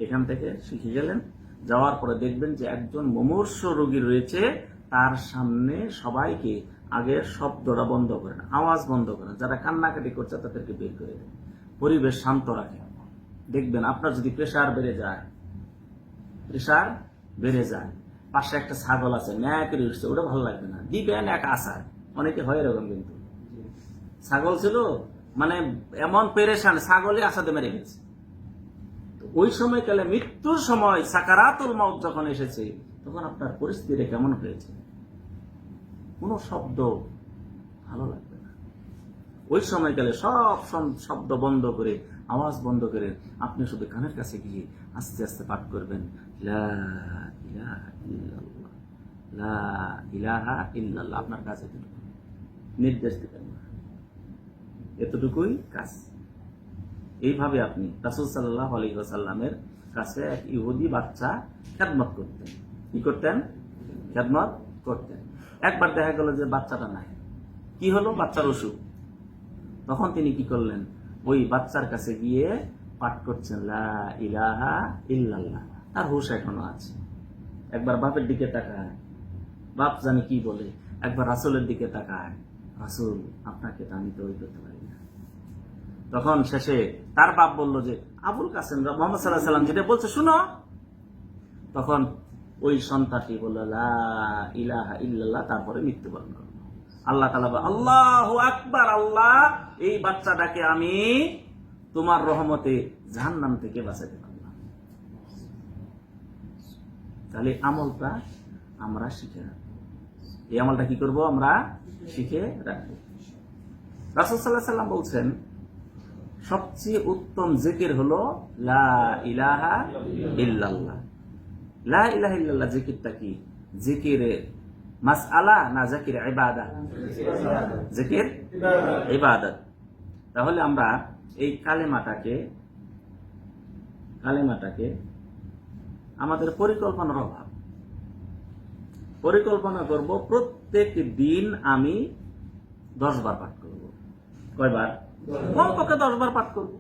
এখান থেকে শিখে গেলেন, যাওয়ার পরে দেখবেন যে একজন মুমূর্ষ রোগী রয়েছে, তার সামনে সবাইকে আগে শব্দটা বন্ধ করেন, আওয়াজ বন্ধ করেন, যারা কান্নাকাটি করছে তাদেরকে বের করে দেন, পরিবেশ শান্ত রাখেন। দেখবেন আপনার যদি প্রেশার বেড়ে যায়, পাশে একটা ছাগল আছে ন্যায় করে উঠছে, ওটা ভালো লাগবে না, দিবেন এক আশায়। অনেকে হয় এরকম, কিন্তু ছাগল ছিল মানে এমন পেরেশান, ছাগলে আশাতে মেরে গেছে। ওই সময় কালে মৃত্যুর সময় সাকারাতুল মাউত যখন এসেছে, তখন আপনার পরিস্থিতি কেমন হয়েছে? কোনো শব্দ ভালো লাগবে না। ওই সময়কালে সব শব্দ বন্ধ করে, আওয়াজ বন্ধ করে আপনি শুধু কানের কাছে গিয়ে আস্তে আস্তে পাঠ করবেন, লা ইলাহা ইল্লাল্লাহ, লা ইলাহা ইল্লাল্লাহ। আপনার কাছে নির্দেশ দিবেন, এতটুকুই কাজ। এইভাবে আপনি রাসূল সাল্লাল্লাহু আলাইহি ওয়াসাল্লামের কাছে এক ইহুদি বাচ্চা খেদমত করতেন। কি করতেন? খেদমত করতেন। একবার দেখা গেল যে বাচ্চাটা নাই। কি হলো? বাচ্চার অসুখ। তখন তিনি কি করলেন? ওই বাচ্চার কাছে গিয়ে পাঠ করছেন লা ইলাহা ইল্লাল্লাহ। তার হুঁশ এখনো আছে। একবার বাপের দিকে তাকায়, বাপ জানি কি বলে। একবার রাসূলের দিকে তাকায়, রাসূল আপনাকে তো আমি তো ওই করতে পারি না। তখন শেষে তার বাপ বলল যে আবুল কাসেম মুহাম্মদ সাল্লাল্লাহু আলাইহি ওয়াসাল্লাম যেটা বলছে শুনো। তখন ওই সন্তানটি বলল লা ইলাহা ইল্লাল্লাহ, তারপরে মৃত্যুবরণ করল। আল্লাহ তাআলা আল্লাহু আকবার, আল্লাহ এই বাচ্চাটাকে আমি তোমার রহমতে জাহান্নাম থেকে বাঁচাতে পারলাম। তাহলে আমলটা আমরা শিখে রাখবো। এই আমলটা কি করব? আমরা শিখে রাখবো। রাসূল সাল্লাল্লাহু আলাইহি ওয়াসাল্লাম বলছেন সবচেয়ে উত্তম জিকির হলো লা ইলাহা ইল্লাল্লাহ। লা ইলাহা ইল্লাল্লাহ জিকিরটা কি? জিকিরে মাসআলা না জিকির ইবাদত? জিকির ইবাদত। তাহলে আমরা এই কালেমাটাকে আমাদের পরিকল্পনার অভাব। পরিকল্পনা করব প্রত্যেক দিন আমি 10 বার পাঠ করব। কয়বার? কমপক্ষে 10 বার পাঠ করব।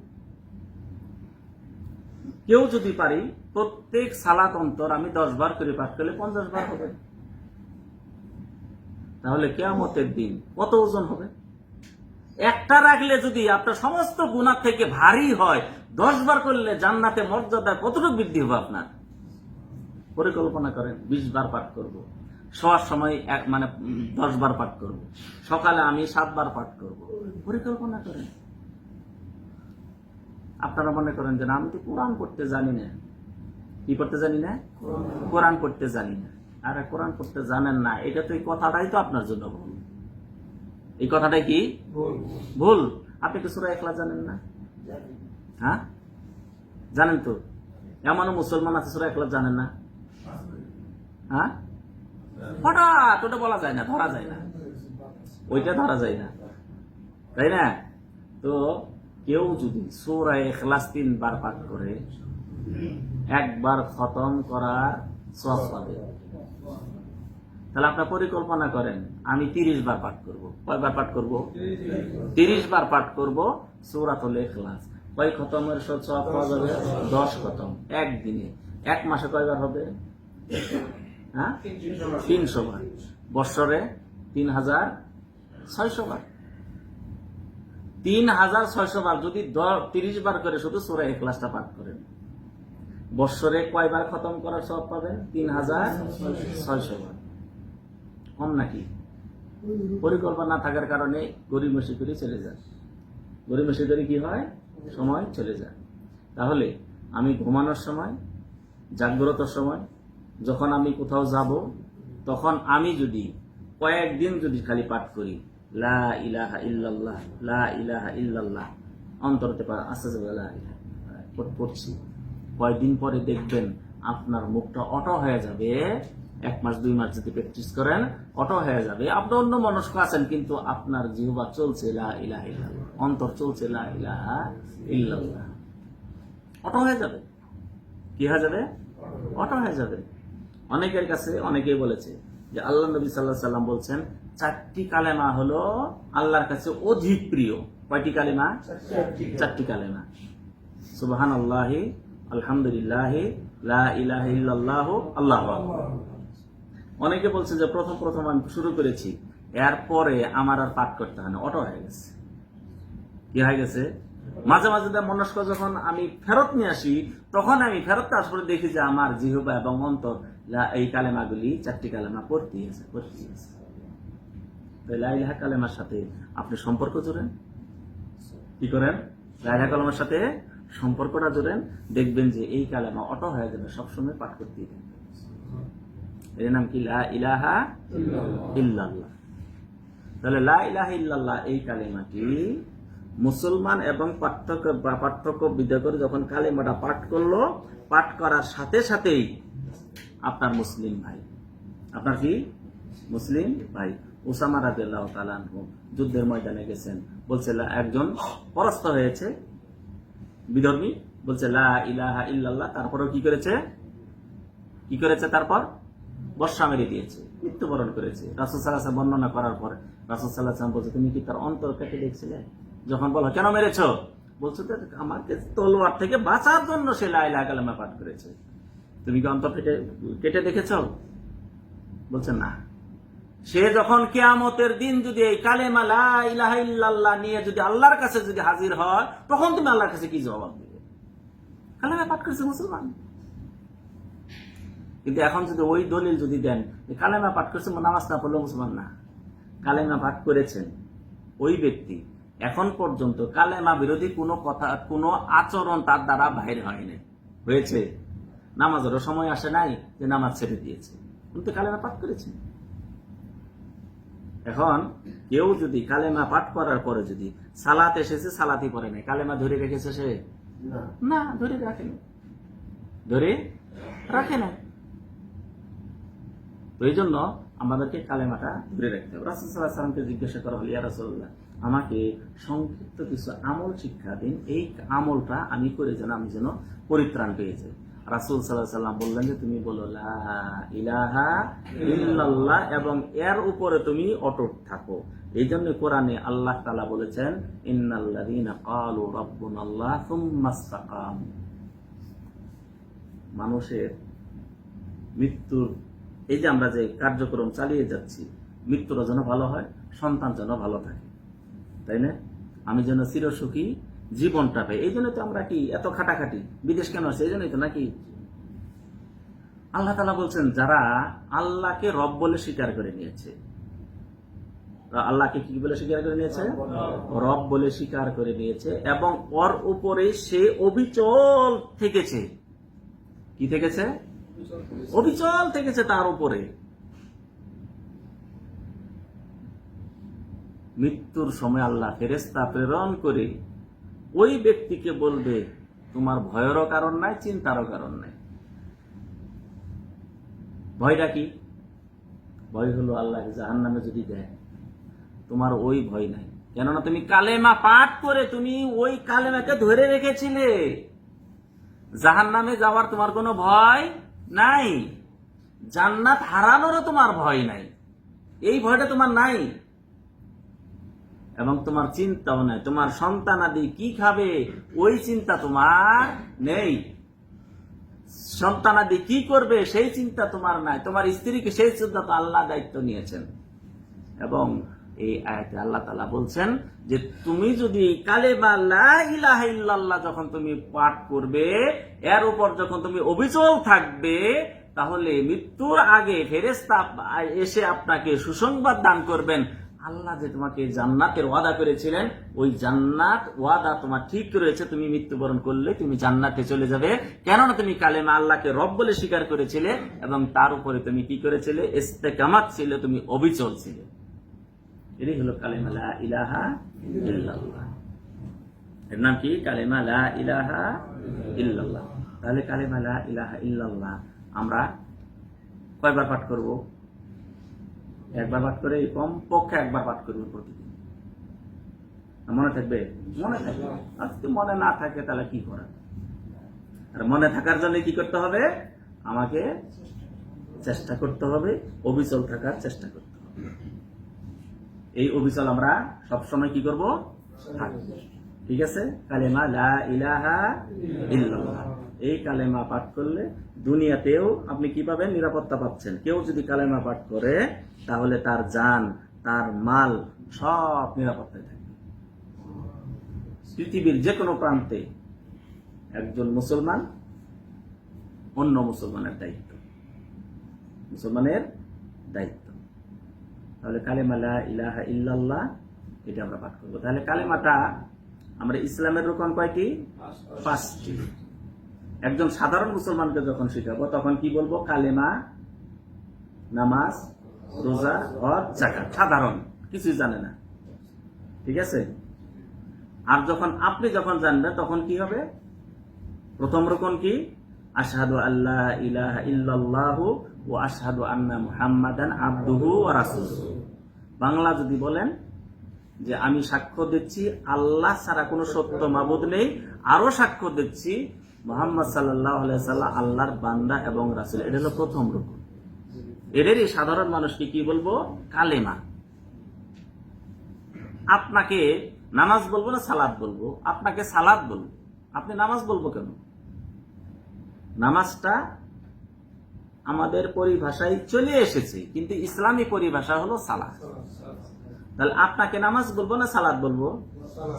কেউ যদি পারি প্রত্যেক সালাত অন্তর আমি 10 বার করে পাঠ করলে 50 বার হবে। তাহলে কিয়ামতের দিন কত ওজন হবে? একটা রাখলে যদি আপনার সমস্ত গুনাহ থেকে ভারী হয়, 10 বার করলে জান্নাতে মর্যাদা কতটুকু বৃদ্ধি হবে আপনার? পরিকল্পনা করেন 20 বার পাঠ করব, শোয়ার সময় 10 বার পাঠ করব, সকালে আমি 7 বার পাঠ করব। পরিকল্পনা করেন। আপনারা মনে করেন যে আমি তো কোরআন পড়তে জানি না। কি করতে জানি না? কোরআন পড়তে জানি না। আরে কোরআন পড়তে জানেন না, এটা তো এই কথাটাই তো আপনার জন্য ভুল। এই কথাটাই কি ভুল? আপনি কি সূরা ইখলাস জানেন না? হ্যাঁ, জানেন তো। এমনও মুসলমান আছে সূরা ইখলাস জানেন না। হ্যাঁ, হঠাৎ ওটা বলা যায় না, ধরা যায় না। ওইটা ধরা যায় না, তাই না? তো কেউ যদি সূরা ইখলাস 3 বার পাঠ করে একবার খতম করার সওয়াব পাবে। তাহলে আপনার পরিকল্পনা করেন, আমি 30 বার পাঠ করব। কয়বার পাঠ করব? 30 বার পাঠ করব সূরাতুল ইখলাস। কয় খতমের সওয়াব পাওয়া যাবে? 10 খতম একদিনে। এক মাসে কয়বার হবে? হ্যাঁ, 300 বার। বছরে 3600 বার। 3600 বার যদি 30 বার করে শুধু সূরা ইখলাসটা পাঠ করেন, বছরে কয়বার খতম করার সওয়াব পাবেন? 3600 বার। কম নাকি? পরিকল্পনা না থাকার কারণে গড়িমসি করে চলে যায়। গড়িমসি করে কি হয়? সময় চলে যায়। তাহলে আমি ঘুমানোর সময়, জাগ্রত সময়, যখন আমি কোথাও যাব, তখন আমি যদি কয়েকদিন যদি খালি পাঠ করি লা ইলাহা ইল্লাল্লাহ, লা ইলাহা ইল্লাল্লাহ, অন্তরতে পড়ছি, কয়েকদিন পরে দেখবেন আপনার মুখটা অটো হয়ে যাবে। 1 মাস 2 মাস যদি প্র্যাকটিস করেন অটো হয়ে যাবে। আপনি অন্য মনস্ক আছেন, কিন্তু আপনার জিহ্বা চলছে লা ইলাহা ইল্লাল্লাহ, অন্তর চলছে লা ইলাহা ইল্লাল্লাহ। অটো হয়ে যাবে। কি হয়ে যাবে? অটো হয়ে যাবে। অনেকের কাছে অনেকেই বলেছে যে আল্লাহ নবী সাল্লাল্লাহু আলাইহি সাল্লাম বলছেন 4টি কালেমা হলো আল্লাহর কাছে অধিক প্রিয়। কয়টি কালেমা? 4টি কালেমা। সুবহানাল্লাহি, আলহামদুলিল্লাহি, লা ইলাহা ইল্লাল্লাহু, আল্লাহু আকবার। অনেকে বলছে যে প্রথম আমি শুরু করেছি, এরপরে আমার আর পাঠ করতে হয় না, অটো হয়ে গেছে। কি হয়ে গেছে? মাঝে মাঝে মনস্ক যখন আমি ফেরত নিয়ে আসি, তখন আমি ফেরত আসার পরে দেখি যে আমার জিহ্বা এবং অন্তর এই কালেমাগুলি 4টি কালেমা পড়তে আছে। লা ইলাহা কালেমার সাথে আপনি সম্পর্ক জোড়েন। কি করেন? লা ইলাহা কালেমার সাথে সম্পর্কটা জোড়েন, দেখবেন যে এই কালেমা অটো হয়ে যাবে, সবসময় পাঠ করতেই থাকবে। এর নাম কি? লা ইলাহা ইল্লাল্লাহ। তাহলে লা ইলাহা ইল্লাল্লাহ এই কালেমাটি মুসলমান এবং পার্থক্য বিদ্যা করে যখন কালেমাটা পাঠ করলো, পাঠ করার সাথে সাথেই আপনার মুসলিম ভাই, আপনার কি মুসলিম ভাই, উসামা রাদিয়াল্লাহু তাআলা আনহু যুদ্ধের ময়দানে গেছেন, বলছে একজন পরাস্ত হয়েছে বিধর্মী, বলছে লা ইলাহা ইল্লাল্লাহ, তারপরেও কি করেছে? তারপর বর্ষা মেরে দিয়েছে, মৃত্যুবরণ করেছে। রাসূল সাল্লাল্লাহু আলাইহি ওয়াসাল্লাম বর্ণনা করার পর রাসূল সাল্লাল্লাহু আলাইহি ওয়াসাল্লাম বলছে, তুমি কি তার অন্তর কেটে দেখছিলে? যখন বলো কেন মেরেছো, বলছো যে আমাকে তলোয়ার থেকে বাঁচার জন্য সে লা ইলাহা কালেমা পাঠ করেছে। তুমি কি অন্তর কেটে দেখেছো? বলছে না। সে যখন কিয়ামতের দিন যদি এই কালেমা লা ইলাহা ইল্লাল্লাহ নিয়ে যদি আল্লাহর কাছে যদি হাজির হয়, তখন তুমি আল্লাহর কাছে কি জবাব দিবে? কালেমা পাঠ করেছে মুসলমান। কিন্তু এখন যদি ওই দলিল যদি দেন যে কালেমা পাঠ করেছে, নামাজ না পড়লেও মুসলমান না, কালেমা পাঠ করেছেন ওই ব্যক্তি এখন পর্যন্ত কালেমা বিরোধী কোনো কথা, কোনো আচরণ তার দ্বারা বাহির হয়নি, হয়েছে। নামাজেরও সময় আসে নাই যে নামাজ ছেড়ে দিয়েছে, কিন্তু কালেমা পাঠ করেছেন। এখন কেউ যদি কালেমা পাঠ করার পরে যদি সালাত এসেছে, সালাতই পড়ে নাই, কালেমা ধরে রেখেছে সে? না, ধরে রাখে না। তো এই জন্য আমাদেরকে কালেমাটা ধরে রাখতে হবে। রাসূল সাল্লাল্লাহু আলাইহি ওয়াসাল্লামকে জিজ্ঞাসা করা হলো, ইয়া রাসূলুল্লাহ, আমাকে সংক্ষিপ্ত কিছু আমল শিক্ষা দিন, এই আমলটা আমি করে আমি যেন পরিত্রাণ পেয়ে যাই। রাসূল সাল্লাল্লাহু আলাইহি ওয়াসাল্লাম বললেন যে তুমি বলো লা ইলাহা ইল্লাল্লাহ এবং এর উপরে তুমি অটুট থাকো। এই জন্য কোরআনে আল্লাহ তাআলা বলেছেন, ইন্নাল্লাযীনা ক্বালু রাব্বুনাল্লাহ সুম্মা ইসতাকামু। মানুষের মৃত্যুর এই যে আমরা যে কার্যক্রম চালিয়ে যাচ্ছি, মৃত্যুটা যেন ভালো হয়, সন্তান যেন ভালো থাকে, তাই না? আমি যেন চিরসুখী জীবনটা পাই। এই জন্য তো আমরা কি এত খাটাখাটি, বিদেশ কেন আছে? এই জন্যই তো নাকি? আল্লাহ তাআলা বলছেন, যারা আল্লাহকে রব বলে স্বীকার করে নিয়েছে, আল্লাহকে কি বলে স্বীকার করে নিয়েছে? রব বলে স্বীকার করে নিয়েছে, এবং ওর উপরে সে অবিচল থেকেছে। কি থেকেছে? অবিচল থেকেছে তার উপরে। মৃত্যুর সময় আল্লাহ ফেরেশতা প্রেরণ করে ওই ব্যক্তিকে বলবে, তোমার ভয়েরও কারণ নাই, চিন্তারও কারণ নাই। ভয়টা কি? ভয় হলো আল্লাহ জাহান্নামে যদি দেয়, তোমার ওই ভয় নাই, কেননা তুমি কালেমা পাঠ করে তুমি ওই কালেমাকে ধরে রেখেছিলে। জাহান্নামে যাওয়ার তোমার কোনো ভয় নাই, জান্নাত হারানোরও তোমার ভয় নাই, এই ভয়টা তোমার নাই। এবং তোমার চিন্তাও নাই, তোমার সন্তানাদি কি খাবে ওই চিন্তা তোমার নেই, সন্তানাদি কি করবে সেই চিন্তা তোমার নাই, তোমার স্ত্রীকে সেই চিন্তা তো আল্লাহ দায়িত্ব নিয়েছেন। এবং এই আয়াতে আল্লাহ তাআলা বলছেন যে তুমি যদি কালেমা লা ইলাহা ইল্লাল্লাহ যখন তুমি পাঠ করবে, এর উপর যখন তুমি অবিচল থাকবে, তাহলে মৃত্যুর আগে ফেরেশতা এসে আপনাকে সুসংবাদ দান করবেন। আল্লাহ যে তোমাকে জান্নাতের ওয়াদা করেছিলেন, ওই জান্নাত ওয়াদা তোমার ঠিক রয়েছে, তুমি মৃত্যুবরণ করলে তুমি জান্নাতে চলে যাবে, কেননা তুমি কালেমা আল্লাহকে রব বলে স্বীকার করেছিলে এবং তার উপরে তুমি কি করেছিলে, ইস্তেকামাত ছিলে, তুমি অবিচল ছিলে। এটাই হলো কালেমা লা ইলাহা ইল্লাল্লাহ। এর নাম কি? কালেমা লা ইলাহা ইল্লাল্লাহ। তাহলে কালেমা লা ইলাহা ইল্লাল্লাহ আমরা কয়বার পাঠ করব? একবার পাঠ করে, কমপক্ষে একবার পাঠ করব প্রতিদিন। মনে থাকবে? মনে থাকবে। আর যদি মনে না থাকে তাহলে কি করার? আর মনে থাকার জন্য কি করতে হবে? আমাকে চেষ্টা করতে হবে, অবিচল থাকার চেষ্টা করতে হবে। এই অবিচল আমরা সবসময় কি করব? থাকব। ঠিক আছে? কালেমা লা ইলাহা ইল্লাল্লাহ, এই কালেমা পাঠ করলে দুনিয়াতেও আপনি কি পাবেন? নিরাপত্তা পাচ্ছেন। কেউ যদি কালেমা পাঠ করে তাহলে তার জান, তার মাল সব নিরাপত্তায় থাকবে। পৃথিবীর যে কোনো প্রান্তে একজন মুসলমান অন্য মুসলমানের দায়িত্ব, মুসলমানের দায়িত্ব। তাহলে কালেমা লা ইলাহা ইল্লাল্লাহ এটা আমরা পাঠ করবো। তাহলে কালেমাটা আমরা ইসলামের রুকন কয়টি? 5টি। একজন সাধারণ মুসলমানকে যখন শিখাবো তখন কি বলবো? কালেমা, নামাজ, রোজা, হজ, যাকাত। সাধারণ, কিছুই জানে না। ঠিক আছে? আর যখন আপনি জানবেন তখন কি হবে? প্রথম রুকন কি? আশহাদু আল্লা ইলাহা ইল্লাল্লাহু ওয়া আশহাদু আন্না মুহাম্মাদান আবদুহু ওয়া রাসূলুহু। বাংলা যদি বলেন যে আমি সাক্ষ্য দিচ্ছি আল্লাহ ছাড়া কোনো সত্য মাবুদ নেই, আরো সাক্ষ্য দিচ্ছি মুহাম্মদ সাল্লাল্লাহু আলাইহি সাল্লাম আল্লাহর বান্দা এবং রাসূল। এটা হলো প্রথম রুকন। এদেরই সাধারণ মানুষকে কি বলবো? কালেমা। আপনাকে নামাজ বলবো না সালাত বলবো? আপনাকে সালাত বলবো। আপনি নামাজ বলবো কেন? নামাজটা আমাদের পরিভাষায় চলে এসেছে, কিন্তু ইসলামী পরিভাষা হলো সালাত। তাহলে আপনাকে নামাজ বলবো না সালাত বলবো?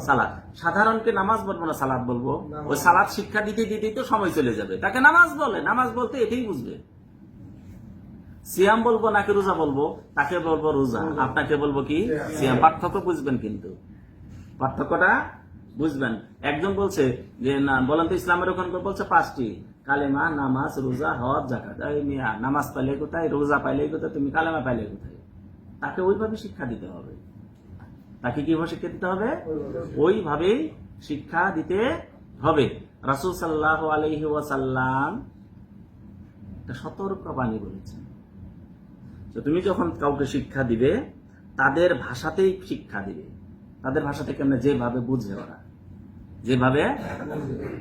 সালাত। সাধারণকে নামাজ বলবো না সালাত বলবো? ওই সালাত শিক্ষা দিতে দিতেই তো সময় চলে যাবে। তাকে নামাজ বলে, নামাজ বলতে এটাই বুঝবে। সিয়াম বলবো নাকি রোজা বলবো? তাকে বলবো রোজা, আপনাকে বলবো কি? সিয়াম। পার্থক্য বুঝবেন, কিন্তু পার্থক্যটা বুঝবেন। একজন বলছে যে না, বলেন তো ইসলামের ওখানে বলছে 5টি, কালেমা, নামাজ, রোজা, হজ, যাকাত। এই মিয়া, নামাজ পাইলে কোথায়, রোজা পাইলে কোথায়, তুমি কালেমা পাইলে কোথায়? তাকে ওইভাবে শিক্ষা দিতে হবে। তাকে কিভাবে শিক্ষা দিতে হবে? ওইভাবেই শিক্ষা দিতে হবে। রাসূল সাল্লাল্লাহু আলাইহি ওয়াসাল্লাম একটা সতর্ক বাণী বলেছেন, তো তুমি যখন কাউকে শিক্ষা দিবে তাদের ভাষাতেই শিক্ষা দিবে। তাদের ভাষাতে কেমন? যেভাবে বুঝে ওরা, যেভাবে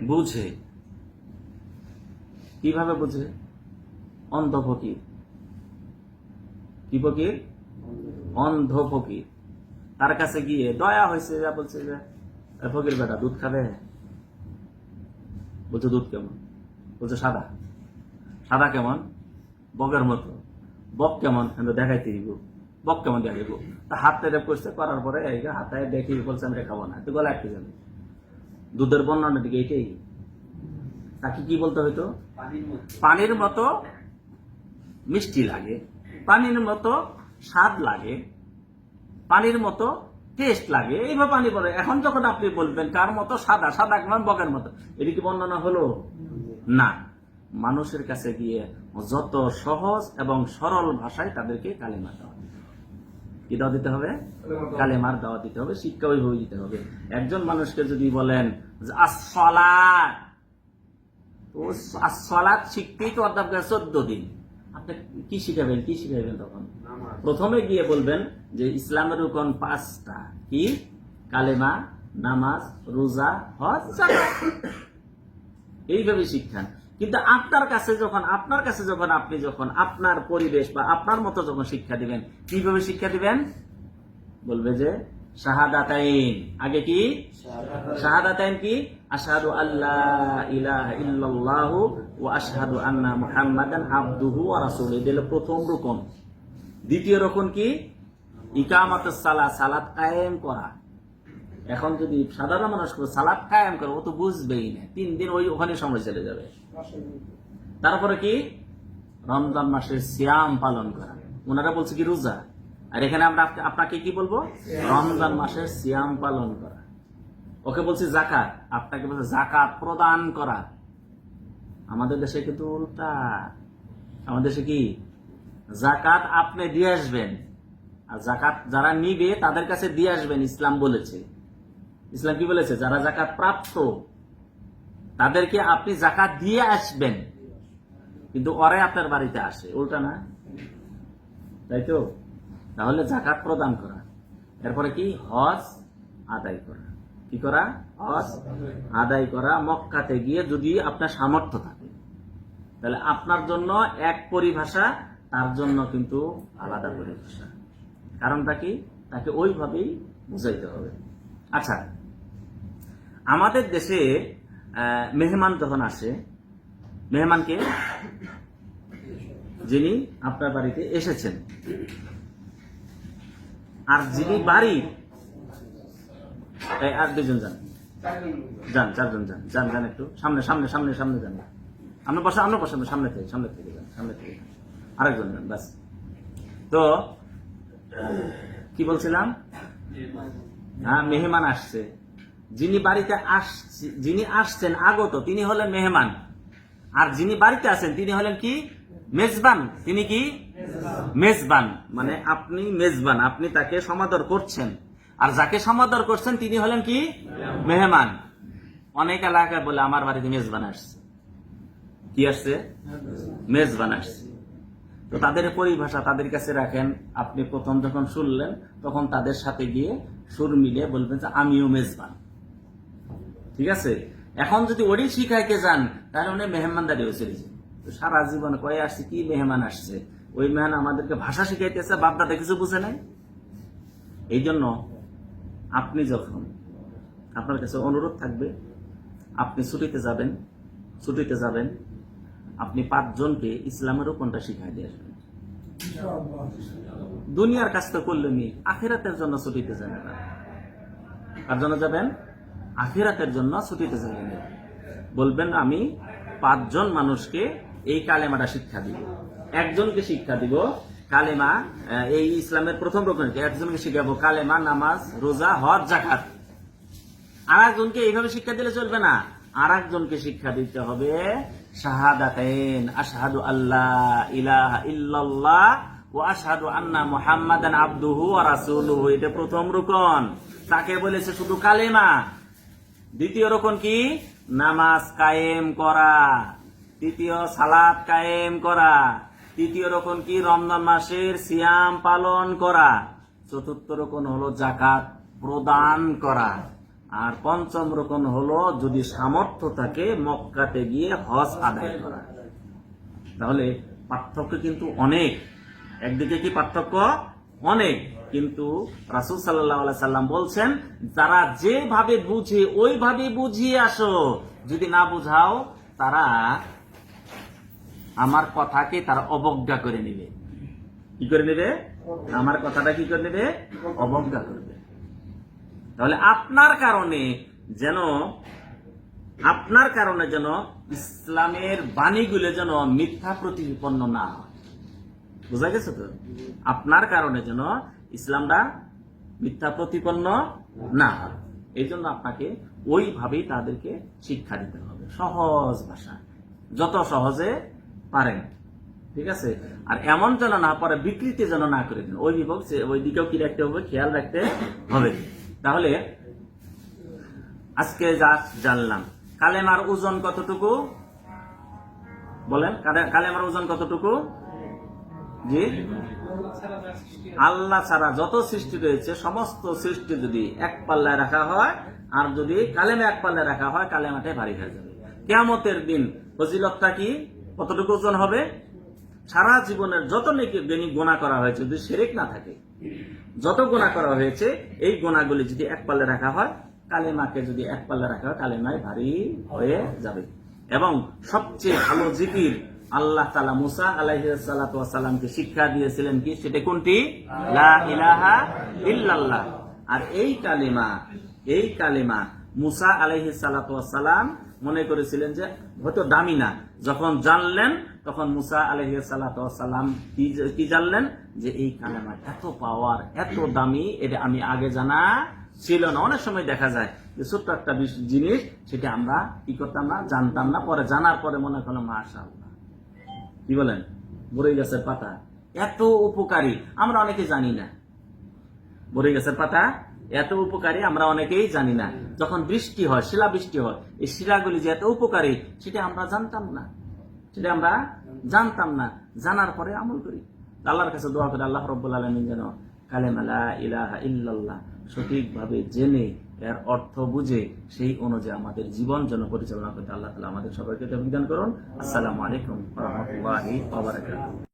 বুঝে। কিভাবে বুঝে? অন্ধ ফকির। কি ফকির? অন্ধ ফকির। তার কাছে গিয়ে দয়া হয়েছে, যা বলছে যে ফকির বেটা দুধ খাবে? বলছে দুধ কেমন? বলছে সাদা। সাদা কেমন? বগের মতো। বক কেমন? দেখাইতে দিব। বক কেমন দেখাইব? তা হাত টেপ করছে, করার পরে হাতায় দেখি বলছে আমি খাবো না, তুই গলা একটু জানি। দুধের বর্ণনার দিকে এটাই। তাকে কি বলতে হইতো? পানির মতো মিষ্টি লাগে, পানির মতো স্বাদ লাগে, পানির মতো টেস্ট লাগে, এইভাবে পানি বলে। এখন যখন আপনি বলবেন কার মতো? সাদা। সাদা কেমন? বকের মতো। এটি কি বর্ণনা হলো? না। মানুষের কাছে গিয়ে যত সহজ এবং সরল ভাষায় তাদেরকে কালেমা দেওয়া, কি দাওয়া দিতে হবে? কালেমার দাওয়া দিতে হবে, শিক্ষা ওইভাবে দিতে হবে। একজন মানুষকে যদি বলেন আসসালাত, তো আসসালাত শিখতেই তো অর্থাৎ 14 দিন। আপনি কি শিখাবেন তখন? প্রথমে গিয়ে বলবেন যে ইসলামের রুকন 5টা, কি? কালেমা, নামাজ, রোজা, হজ, যাকাত। এইভাবে শিক্ষান। কিন্তু আপনার কাছে যখন আপনি আপনার পরিবেশ বা আপনার মতো যখন শিক্ষা দিবেন, কিভাবে শিক্ষা দিবেন? বলবে যে শাহাদাতাইন। আগে কি? শাহাদাতাইন কি? আশহাদু আল্লা ইলাহা ইল্লাল্লাহু ওয়া আশহাদু আন্না মুহাম্মাদান আবদুহু ওয়া রাসূলুহু। এটা হলো প্রথম রুকন। দ্বিতীয় রুকন কি? ইকামাতুস সালাত, সালাত কায়েম করা। এখন যদি সাধারণ মানুষ সালাত কায়েম করে, ও তো বুঝবেই না, 3 দিন ওখানে সময় চলে যাবে। তারপরে কি? রমজান মাসের সিয়াম পালন করা। ওনারা বলছে কি রোজা, আর এখানে আমরা আপনাকে কি বলবো? রমজান মাসের সিয়াম পালন করা। ওকে বলছি যাকাত, আপনাকে বলছে যাকাত প্রদান করা। আমাদের দেশে কিন্তু উল্টা। আমাদের দেশে কি? যাকাত আপনি দিয়ে আসবেন, আর যাকাত যারা নিবে তাদের কাছে দিয়ে আসবেন। ইসলাম বলেছে, ইসলাম কি বলেছে? যারা যাকাত প্রাপ্ত তাদেরকে আপনি যাকাত দিয়ে আসবেন, কিন্তু ওরে আপনার বাড়িতে আসে। উল্টা না? তাই তো? তাহলে যাকাত প্রদান করা, এরপরে কি? হজ আদায় করা। কি করা? হজ আদায় করা। মক্কাতে গিয়ে যদি আপনার সামর্থ্য থাকে, তাহলে আপনার জন্য এক পরিভাষা, তার জন্য কিন্তু আলাদা পরিভাষা। কারণটা কি? তাকে ওইভাবেই বুঝাইতে হবে। আচ্ছা, আমাদের দেশে মেহমান যখন আসে, মেহমানকে যিনি আপনার বাড়িতে এসেছেন, আর যিনি বাড়ি, আর 2জন যান, 4জন যান, একটু সামনে যান। আমরা বসেন সামনে থেকে যান। আরেকজন যান, ব্যাস। তো কি বলছিলাম? হ্যাঁ, মেহমান আসছে। যিনি আসছেন আগত, তিনি হলেন মেহমান। আর যিনি বাড়িতে আছেন তিনি হলেন কি? মেজবান। তিনি কি? মেজবান। মানে আপনি মেজবান, আপনি তাকে সমাদর করছেন। আর যাকে সমাদর করছেন তিনি হলেন কি? মেহমান। অনেক এলাকায় বলে আমার বাড়িতে মেজবান আসছে। কি আসছে? মেজবান আসছে। তো তাদের পরিভাষা তাদের কাছে রাখেন। আপনি প্রথম যখন শুনলেন, তখন তাদের সাথে গিয়ে সুর মিলিয়ে বলবেন যে আমিও মেজবান। ঠিক আছে? এখন যদি ওরই শিখাইতে যান, তাহলে উনি মেহমানদারি হয়েছে। সারা জীবন কয়ে আসছে কি মেহমান আসছে, ওই মেহমান আমাদেরকে ভাষা শিখাইতেছে, বাপ দাদা কিছু বুঝে নাই। এই জন্য আপনি যখন, আপনার কাছে অনুরোধ থাকবে, আপনি ছুটিতে যাবেন, আপনি 5 জনকে ইসলামের রুকনটা শিখাই দিয়ে আসবেন। দুনিয়ার কাজ তো করলেনি, আখিরাতের জন্য ছুটিতে যাবেন। কার জন্য যাবেন? আখিরাতের জন্য ছুটিতে যাবেন। বলবেন আমি 5 জন মানুষকে এই কালেমাটা শিক্ষা দিব। একজনকে শিক্ষা দিব কালেমা, এই ইসলামের প্রথম রুকনকে। একজনকে শিখাবো কালেমা, নামাজ, রোজা, হজ, যাকাত। আর একজনকে এইভাবে শিক্ষা দিলে চলবে না। আর একজনকে শিক্ষা দিতে হবে শাহাদাতাইন, আশহাদু আল্লা ইলাহা ইল্লাল্লাহ ওয়া আশহাদু আন্না মুহাম্মাদান আবদুহু ওয়া রাসূলুহু। এটা প্রথম রুকন। তাকে বলেছে শুধু কালেমা। দ্বিতীয় রুকন কি? নামাজ কায়েম করা। তৃতীয় সালাত কায়েম করা। তৃতীয় রুকন কি? রমজান মাসের সিয়াম পালন করা। চতুর্থ রুকন হলো যাকাত প্রদান করা। আর পঞ্চম রুকন হলো যদি সামর্থ্য থাকে মক্কাতে গিয়ে হজ আদায় করা। তাহলে পার্থক্য কিন্তু অনেক। একদিকে কি পার্থক্য? অনেক। কিন্তু রাসূল সাল্লাল্লাহু আলাইহি সাল্লাম বলছেন, যারা যেভাবে বুঝে ওইভাবে বুঝিয়ে আসো। যদি না বুঝাও, তারা আমার কথাকে তারা অবজ্ঞা করে নেবে। কি করে নেবে? আমার কথাটা কি করে নেবে? অবজ্ঞা করবে। তাহলে আপনার কারণে যেন ইসলামের বাণীগুলো যেন মিথ্যা প্রতিপন্ন না হয়। বোঝা গেছে তো? আপনার কারণে যেন ইসলামটা মিথ্যা প্রতিপন্ন না হয়, এই জন্য আপনাকে ওইভাবেই তাদেরকে শিক্ষা দিতে হবে, সহজ ভাষা, যত সহজে পারেন। ঠিক আছে? আর এমন যেন না পারে, বিকৃতি যেন না করে দিন। ওই দিকেও কি রাখতে হবে? খেয়াল রাখতে হবে। তাহলে আজকে যা জানলাম, কালেমার ওজন কতটুকু বলেন? কালেমার ওজন কতটুকু? জি, আল্লাহ ছাড়া যত সৃষ্টি রয়েছে সমস্ত সৃষ্টি যদি এক পাল্লায় রাখা হয় আর যদি কালেমা এক পাল্লায় রাখা হয়, কালেমাটাই ভারী হয়ে যাবে। কিয়ামতের দিন ফজিলতটা কি, কতটুকু ওজন হবে? সারা জীবনের যত নেকি গুনাহ করা হয়েছে, যদি শিরক না থাকে, যত গুনাহ করা হয়েছে এই গুনাহগুলি যদি এক পাল্লায় রাখা হয়, কালেমাকে যদি এক পাল্লায় রাখা হয়, কালেমায় ভারী হয়ে যাবে। এবং সবচেয়ে ভালো জিকির আল্লাহ তাআলা মুসা আলাইহিস সালাতু ওয়াস সালামকে শিক্ষা দিয়েছিলেন কি, সেটা কোনটি? লা ইলাহা ইল্লাল্লাহ। আর এই কালিমা মুসা আলাইহিস সালাতু ওয়াস সালাম মনে করেছিলেন যে হয়তো দামি না, যখন জানলেন তখন মুসা আলাইহিস সালাতু ওয়াস সালাম কি জানলেন, যে এই কালেমা এত পাওয়ার, এত দামি, এটা আমি আগে জানা ছিল না। অনেক সময় দেখা যায় যে ছোট্ট একটা জিনিস, সেটা আমরা কি করতাম না, জানতাম না, পরে জানার পরে মনে করলাম মাশাআল্লাহ, কি বলেন, বরই গাছের পাতা এত উপকারী, আমরা অনেকে জানি না। বরই গাছের পাতা এত উপকারী আমরা অনেকেই জানি না। যখন বৃষ্টি হয়, শিলা বৃষ্টি হয়, এই শিলাগুলি যে এত উপকারী সেটা আমরা জানতাম না, জানার পরে আমল করি। আল্লাহর কাছে দোয়া করে আল্লাহ রাব্বুল আলামিন যেন কালেমা লা ইলাহা ইল্লাল্লাহ সঠিকভাবে জেনে এর অর্থ বুঝে সেই অনুযায়ী আমাদের জীবন যেন পরিচালনা করতে আল্লাহ তাআলা আমাদের সবাইকে তৌফিক দান করুন। আসসালামু আলাইকুম ওয়া রাহমাতুল্লাহি ওয়া বারাকাতুহু।